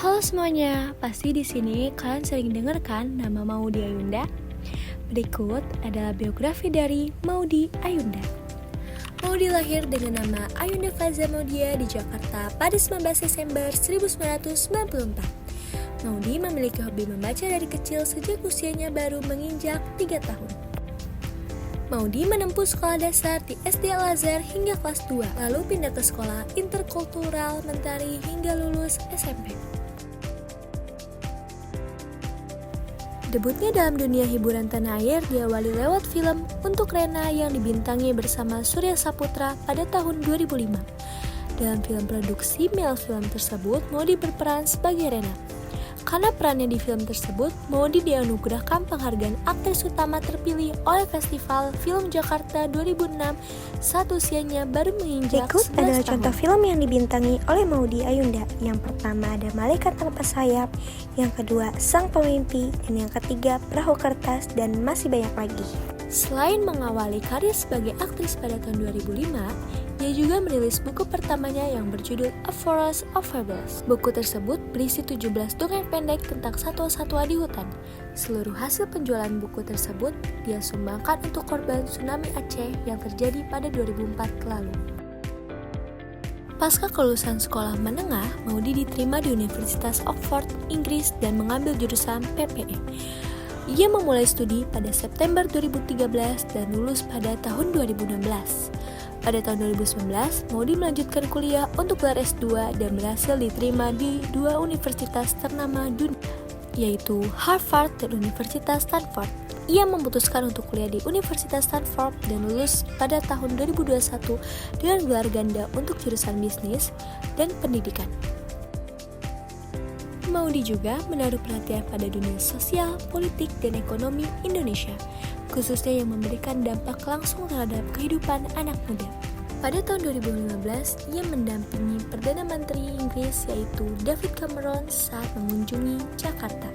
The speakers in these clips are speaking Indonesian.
Halo semuanya, pasti di sini kalian sering dengar kan nama Maudy Ayunda? Berikut adalah biografi dari Maudy Ayunda. Maudy lahir dengan nama Ayunda Faza Maudia di Jakarta pada 19 Desember 1994. Maudy memiliki hobi membaca dari kecil sejak usianya baru menginjak 3 tahun. Maudy menempuh sekolah dasar di SD Al-Azhar hingga kelas 2, lalu pindah ke sekolah interkultural Mentari hingga lulus SMP. Debutnya dalam dunia hiburan tanah air diawali lewat film Untuk Rena yang dibintangi bersama Surya Saputra pada tahun 2005. Dalam film produksi Mel Film tersebut, Maudy berperan sebagai Rena. Karena perannya di film tersebut, Maudy dianugerahkan penghargaan aktris utama terpilih oleh Festival Film Jakarta 2006 saat usianya baru menginjak 11 tahun. Berikut adalah contoh film yang dibintangi oleh Maudy Ayunda. Yang pertama ada Malaikat Tanpa Sayap, yang kedua Sang Pemimpi, dan yang ketiga Perahu Kertas, dan masih banyak lagi. Selain mengawali karir sebagai aktris pada tahun 2005, dia juga merilis buku pertamanya yang berjudul A Forest of Fables. Buku tersebut berisi 17 dongeng pendek tentang satwa-satwa di hutan. Seluruh hasil penjualan buku tersebut dia sumbangkan untuk korban tsunami Aceh yang terjadi pada 2004 lalu. Pasca kelulusan sekolah menengah, Maudy diterima di Universitas Oxford, Inggris dan mengambil jurusan PPE. Ia memulai studi pada September 2013 dan lulus pada tahun 2016. Pada tahun 2019, Maudy melanjutkan kuliah untuk gelar S2 dan berhasil diterima di dua universitas ternama dunia, yaitu Harvard dan Universitas Stanford. Ia memutuskan untuk kuliah di Universitas Stanford dan lulus pada tahun 2021 dengan gelar ganda untuk jurusan bisnis dan pendidikan. Maudy juga menaruh perhatian pada dunia sosial, politik, dan ekonomi Indonesia, khususnya yang memberikan dampak langsung terhadap kehidupan anak muda. Pada tahun 2015, ia mendampingi Perdana Menteri Inggris yaitu David Cameron saat mengunjungi Jakarta.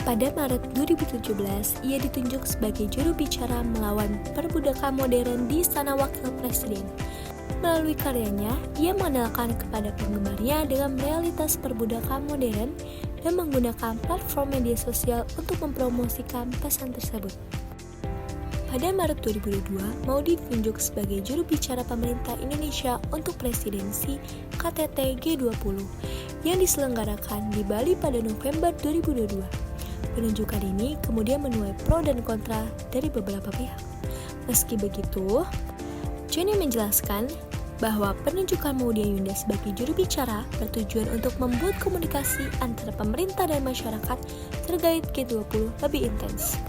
Pada Maret 2017, ia ditunjuk sebagai juru bicara melawan perbudakan modern di Istana Wakil Presiden. Melalui karyanya, ia mengenalkan kepada penggemarnya dengan realitas perbudakan modern dan menggunakan platform media sosial untuk mempromosikan pesan tersebut. Pada Maret 2022, Maudy ditunjuk sebagai juru bicara pemerintah Indonesia untuk presidensi KTT G20 yang diselenggarakan di Bali pada November 2022. Penunjukan ini kemudian menuai pro dan kontra dari beberapa pihak. Meski begitu, Johnny menjelaskan bahwa penunjukan Maudy Ayunda sebagai juru bicara bertujuan untuk membuat komunikasi antara pemerintah dan masyarakat terkait G20 lebih intens.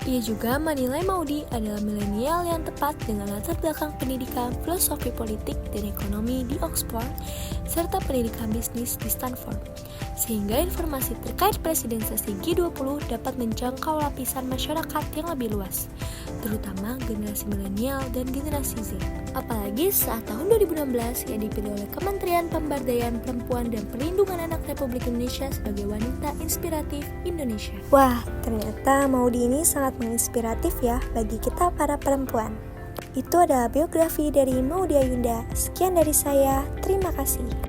Ia juga menilai Maudy adalah milenial yang tepat dengan latar belakang pendidikan filosofi politik dan ekonomi di Oxford serta pendidikan bisnis di Stanford, sehingga informasi terkait presidensiasi G20 dapat menjangkau lapisan masyarakat yang lebih luas, terutama generasi milenial dan generasi Z. Apalagi saat tahun 2016 ia dipilih oleh Kementerian Pemberdayaan Perempuan dan Perlindungan Anak Republik Indonesia sebagai wanita inspiratif Indonesia. Wah, ternyata Maudy ini sangat menginspiratif ya bagi kita para perempuan. Itu adalah biografi dari Maudy Ayunda. Sekian dari saya, terima kasih.